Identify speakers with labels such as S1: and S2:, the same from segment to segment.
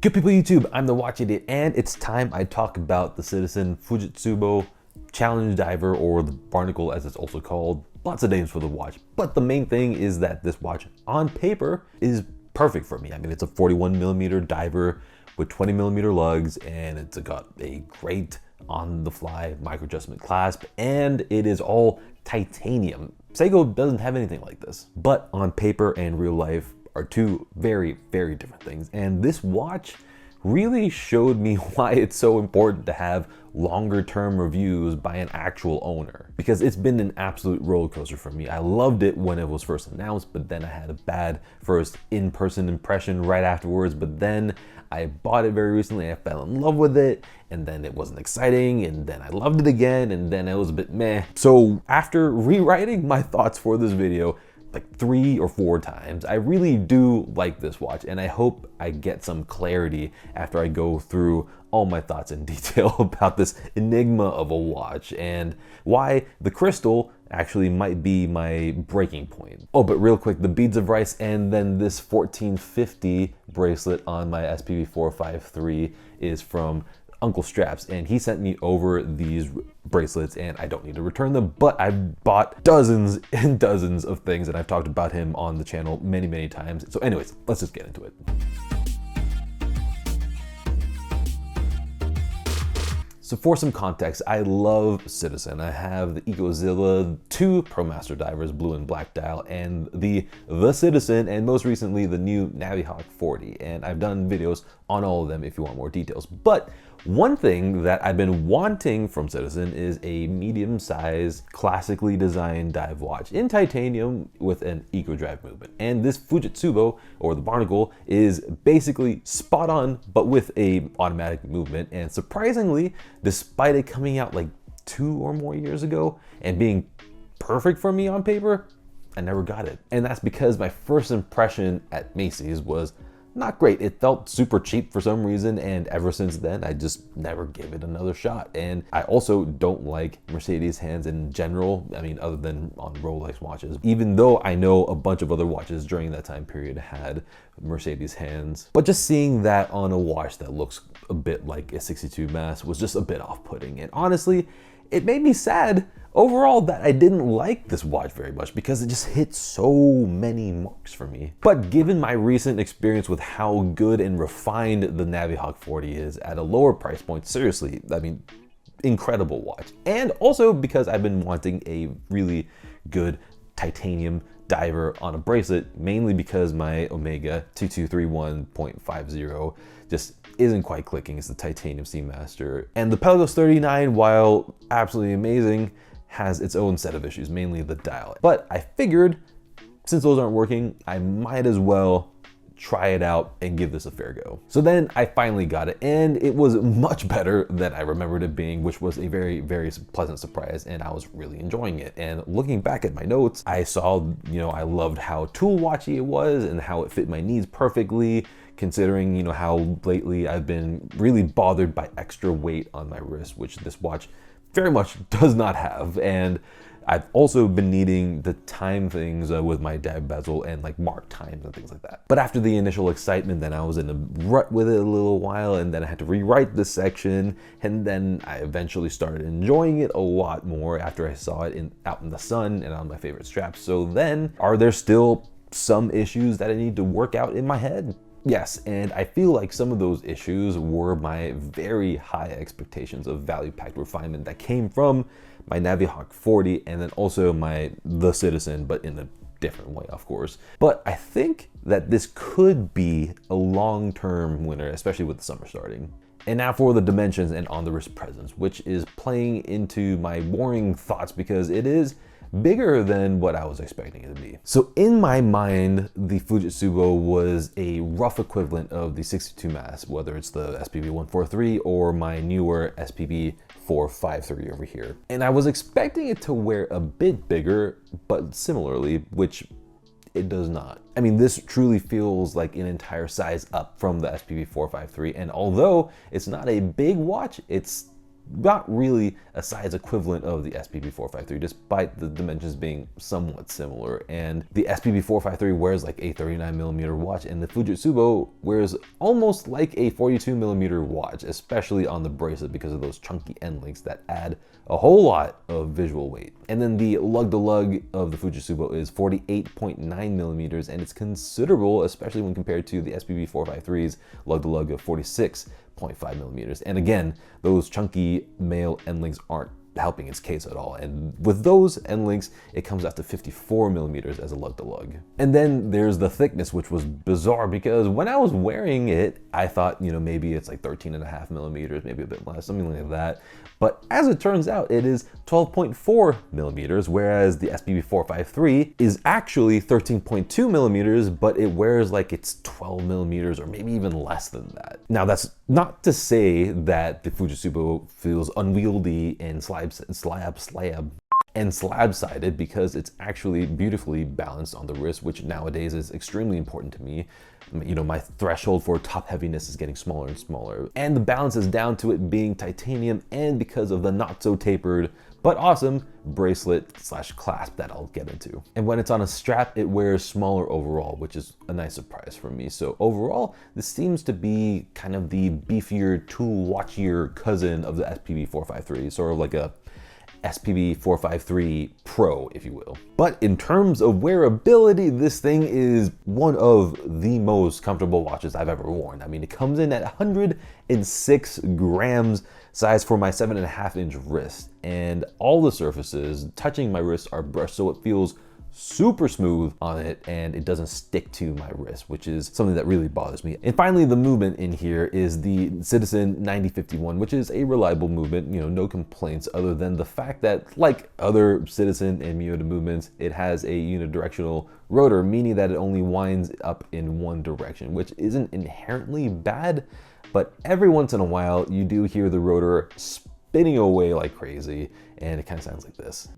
S1: Good people YouTube, I'm the Watch Idiot, and it's time I talk about the Citizen Fujitsubo Challenge Diver, or the Barnacle as it's also called. Lots of names for the watch, but the main thing is that this watch on paper is perfect for me. I mean, it's a 41mm diver with 20mm lugs, and it's got a great on-the-fly micro adjustment clasp, and it is all titanium. Seiko doesn't have anything like this, but on paper and real life are two very, very different things. And this watch really showed me why it's so important to have longer term reviews by an actual owner, because it's been an absolute roller coaster for me. I loved it when it was first announced, but then I had a bad first in-person impression right afterwards. But then I bought it very recently, I fell in love with it, and then it wasn't exciting, and then I loved it again, and then it was a bit meh. So after rewriting my thoughts for this video like 3 or 4 times, I really do like this watch, and I hope I get some clarity after I go through all my thoughts in detail about this enigma of a watch and why the crystal actually might be my breaking point. Oh, but real quick, the beads of rice and then this 1450 bracelet on my SPB453 is from Uncle Straps, and he sent me over these bracelets, and I don't need to return them, but I've bought dozens and dozens of things, and I've talked about him on the channel many, many times. So anyways, let's just get into it. So for some context, I love Citizen. I have the Ecozilla, 2 ProMaster divers, blue and black dial, and the Citizen, and most recently the new Navihawk 40. And I've done videos on all of them if you want more details. But one thing that I've been wanting from Citizen is a medium-sized, classically designed dive watch in titanium with an eco drive movement. And this Fujitsubo, or the Barnacle, is basically spot on, but with a automatic movement. And surprisingly, despite it coming out like 2 or more years ago and being perfect for me on paper, I never got it. And that's because my first impression at Macy's was not great. It felt super cheap for some reason, and ever since then I just never gave it another shot. And I also don't like Mercedes hands in general, I mean, other than on Rolex watches, even though I know a bunch of other watches during that time period had Mercedes hands. But just seeing that on a watch that looks a bit like a 62 mass was just a bit off-putting, and honestly it made me sad overall that I didn't like this watch very much, because it just hit so many marks for me. But given my recent experience with how good and refined the Navihawk 40 is at a lower price point, seriously, I mean, incredible watch. And also because I've been wanting a really good titanium diver on a bracelet, mainly because my Omega 2231.50 just isn't quite clicking. It's the titanium Seamaster. And the Pelagos 39, while absolutely amazing, has its own set of issues, mainly the dial. But I figured since those aren't working, I might as well try it out and give this a fair go. So then I finally got it, and it was much better than I remembered it being, which was a very, very pleasant surprise, and I was really enjoying it. And looking back at my notes, I saw, you know, I loved how tool watchy it was and how it fit my needs perfectly, considering, you know, how lately I've been really bothered by extra weight on my wrist, which this watch very much does not have. And I've also been needing to time things with my dive bezel and like mark times and things like that. But after the initial excitement, then I was in a rut with it a little while, and then I had to rewrite this section, and then I eventually started enjoying it a lot more after I saw it out in the sun and on my favorite straps. So then, are there still some issues that I need to work out in my head? Yes, and I feel like some of those issues were my very high expectations of value-packed refinement that came from my Navihawk 40, and then also the Citizen, but in a different way, of course. But I think that this could be a long-term winner, especially with the summer starting. And now for the dimensions and on-the-wrist presence, which is playing into my boring thoughts because it is bigger than what I was expecting it to be. So in my mind, the Fujitsubo was a rough equivalent of the 62 mass, whether it's the SPB143 or my newer SPB453 over here. And I was expecting it to wear a bit bigger, but similarly, which it does not. I mean, this truly feels like an entire size up from the SPB453, and although it's not a big watch, it's not really a size equivalent of the SPB453, despite the dimensions being somewhat similar. And the SPB453 wears like a 39mm watch, and the Fujitsubo wears almost like a 42mm watch, especially on the bracelet because of those chunky end links that add a whole lot of visual weight. And then the lug-to-lug of the Fujitsubo is 48.9mm, and it's considerable, especially when compared to the SPB453's lug-to-lug of 46.5mm. And again, those chunky male end links aren't helping its case at all. And with those end links, it comes out to 54mm as a lug-to-lug. And then there's the thickness, which was bizarre because when I was wearing it, I thought, you know, maybe it's like 13.5mm, maybe a bit less, something like that. But as it turns out, it is 12.4mm, whereas the SPB453 is actually 13.2mm, but it wears like it's 12mm or maybe even less than that. Now, that's not to say that the Fujitsubo feels unwieldy and slab-sided, because it's actually beautifully balanced on the wrist, which nowadays is extremely important to me. You know, my threshold for top heaviness is getting smaller and smaller. And the balance is down to it being titanium, and because of the not so tapered but awesome bracelet/clasp that I'll get into. And when it's on a strap, it wears smaller overall, which is a nice surprise for me. So overall, this seems to be kind of the beefier, tool watchier cousin of the SPB453, sort of like a SPB453 Pro, if you will. But in terms of wearability, this thing is one of the most comfortable watches I've ever worn. I mean, it comes in at 106 grams, size for my 7.5-inch wrist, and all the surfaces touching my wrist are brushed, so it feels super smooth on it and it doesn't stick to my wrist, which is something that really bothers me. And finally, the movement in here is the Citizen 9051, which is a reliable movement, you know, no complaints other than the fact that, like other Citizen and Miyota movements, it has a unidirectional rotor, meaning that it only winds up in one direction, which isn't inherently bad, but every once in a while you do hear the rotor spinning away like crazy, and it kind of sounds like this.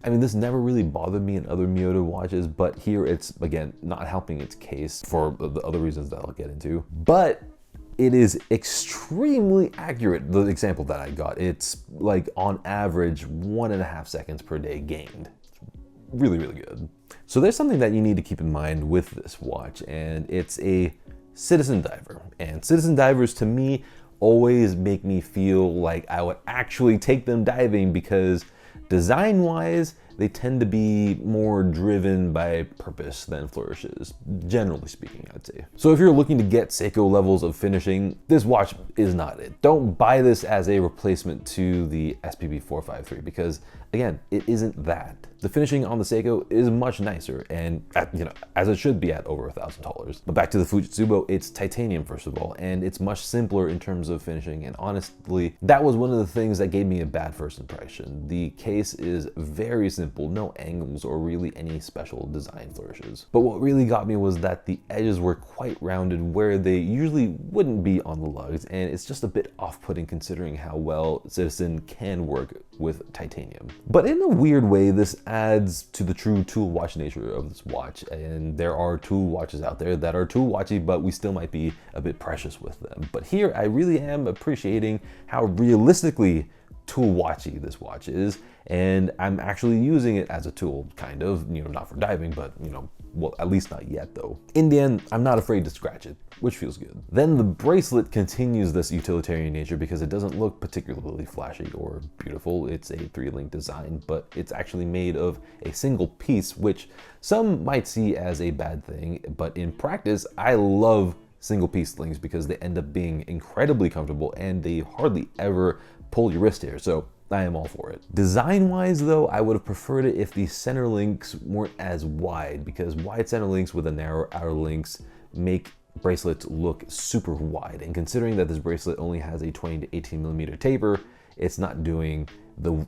S1: I mean, this never really bothered me in other Miyota watches, but here it's, again, not helping its case for the other reasons that I'll get into. But it is extremely accurate, the example that I got. It's like on average 1.5 seconds per day gained. Really, really good. So there's something that you need to keep in mind with this watch, and it's a Citizen Diver. And Citizen Divers, to me, always make me feel like I would actually take them diving, because design-wise, they tend to be more driven by purpose than flourishes, generally speaking, I'd say. So if you're looking to get Seiko levels of finishing, this watch is not it. Don't buy this as a replacement to the SPB453, because again, it isn't that. The finishing on the Seiko is much nicer, and as it should be at over $1,000. But back to the Fujitsubo, it's titanium first of all, and it's much simpler in terms of finishing. And honestly, that was one of the things that gave me a bad first impression. The case is very simple, no angles or really any special design flourishes. But what really got me was that the edges were quite rounded where they usually wouldn't be on the lugs, and it's just a bit off-putting considering how well Citizen can work with titanium. But in a weird way, this adds to the true tool watch nature of this watch, and there are tool watches out there that are tool watchy, but we still might be a bit precious with them. But here I really am appreciating how realistically tool watchy this watch is, and I'm actually using it as a tool, kind of, not for diving, but well, at least not yet though. In the end, I'm not afraid to scratch it, which feels good. Then the bracelet continues this utilitarian nature because it doesn't look particularly flashy or beautiful. It's a 3-link design, but it's actually made of a single piece, which some might see as a bad thing, but in practice, I love single piece links because they end up being incredibly comfortable and they hardly ever pull your wrist hair. So I am all for it. Design-wise though, I would have preferred it if the center links weren't as wide, because wide center links with a narrow outer links make bracelets look super wide. And considering that this bracelet only has a 20 to 18 millimeter taper, it's not doing the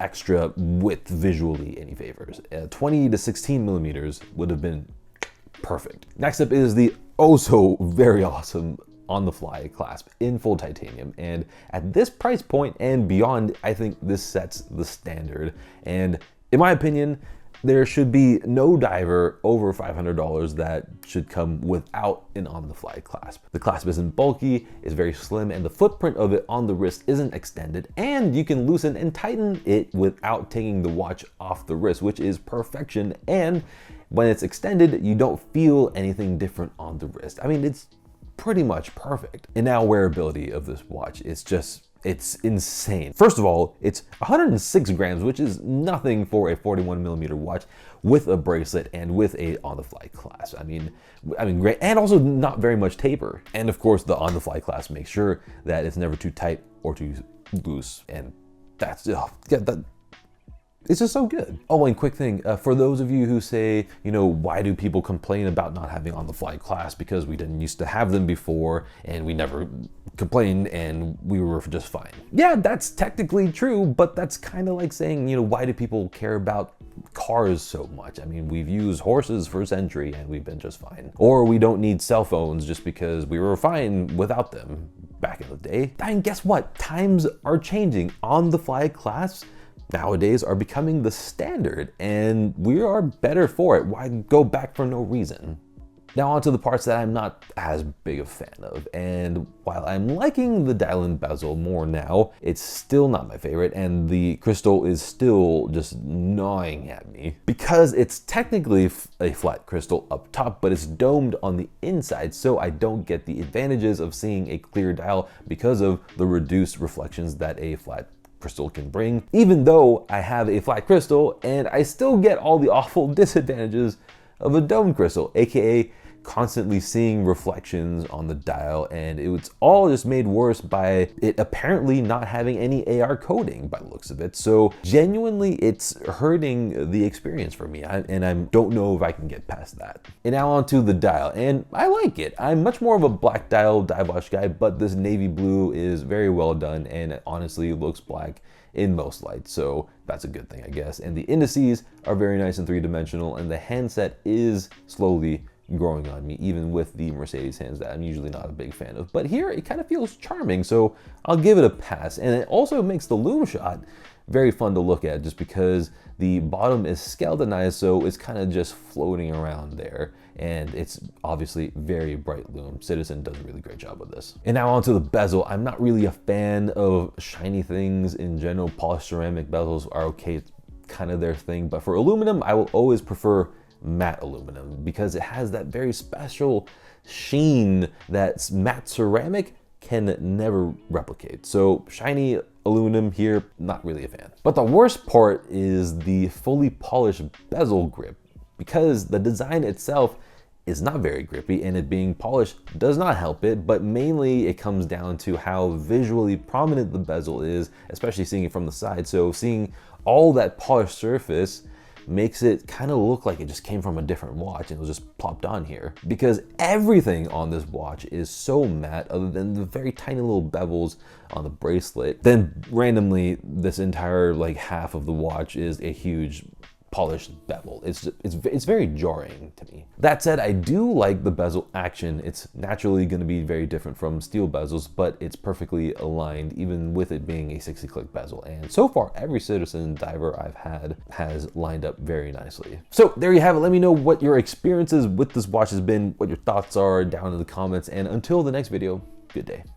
S1: extra width visually any favors. 20 to 16 millimeters would have been perfect. Next up is the so very awesome on-the-fly clasp in full titanium, and at this price point and beyond, I think this sets the standard. And in my opinion, There should be no diver over $500 that should come without an on-the-fly clasp. The clasp isn't bulky, it's very slim, and the footprint of it on the wrist isn't extended, and you can loosen and tighten it without taking the watch off the wrist, which is perfection. And when it's extended, you don't feel anything different on the wrist. I mean, it's pretty much perfect. And now wearability of this watch is just, it's insane. First of all, it's 106 grams, which is nothing for a 41mm watch with a bracelet and with a on-the-fly clasp. I mean, great, and also not very much taper. And of course, the on-the-fly clasp makes sure that it's never too tight or too loose, and that's it's just so good. Oh, and quick thing, for those of you who say, you know, why do people complain about not having on-the-fly clasp? Because we didn't used to have them before and we never complained and we were just fine. Yeah, that's technically true, but that's kind of like saying, you know, why do people care about cars so much? I mean, we've used horses for a century and we've been just fine. Or we don't need cell phones just because we were fine without them back in the day. And guess what? Times are changing. On-the-fly clasps nowadays are becoming the standard, and we are better for it. Why go back for no reason? Now on to the parts that I'm not as big a fan of, and while I'm liking the dial-in bezel more now, it's still not my favorite, and the crystal is still just gnawing at me. Because it's technically a flat crystal up top, but it's domed on the inside, so I don't get the advantages of seeing a clear dial because of the reduced reflections that a flat crystal can bring, even though I have a flat crystal, and I still get all the awful disadvantages of a domed crystal, aka constantly seeing reflections on the dial, and it's all just made worse by it apparently not having any AR coding by the looks of it. So genuinely, it's hurting the experience for me, and I don't know if I can get past that. And now onto the dial, and I like it. I'm much more of a black dial dive watch guy, but this navy blue is very well done, and it honestly looks black in most lights, so that's a good thing, I guess. And the indices are very nice and three-dimensional, and the handset is slowly growing on me, even with the Mercedes hands that I'm usually not a big fan of. But here it kind of feels charming, so I'll give it a pass. And it also makes the lume shot very fun to look at, just because the bottom is skeletonized, so it's kind of just floating around there. And it's obviously very bright lume. Citizen does a really great job with this. And now onto the bezel. I'm not really a fan of shiny things in general. Polished ceramic bezels are okay, it's kind of their thing. But for aluminum, I will always prefer matte aluminum because it has that very special sheen that matte ceramic can never replicate. So shiny aluminum here, not really a fan. But the worst part is the fully polished bezel grip, because the design itself is not very grippy, and it being polished does not help it, but mainly it comes down to how visually prominent the bezel is, especially seeing it from the side. So seeing all that polished surface makes it kind of look like it just came from a different watch and it was just plopped on here, because everything on this watch is so matte other than the very tiny little bevels on the bracelet. Then randomly, this entire like half of the watch is a huge polished bevel. It's very jarring to me. That said, I do like the bezel action. It's naturally going to be very different from steel bezels, but it's perfectly aligned even with it being a 60-click bezel. And so far, every Citizen diver I've had has lined up very nicely. So there you have it. Let me know what your experiences with this watch has been, what your thoughts are down in the comments, and until the next video, good day.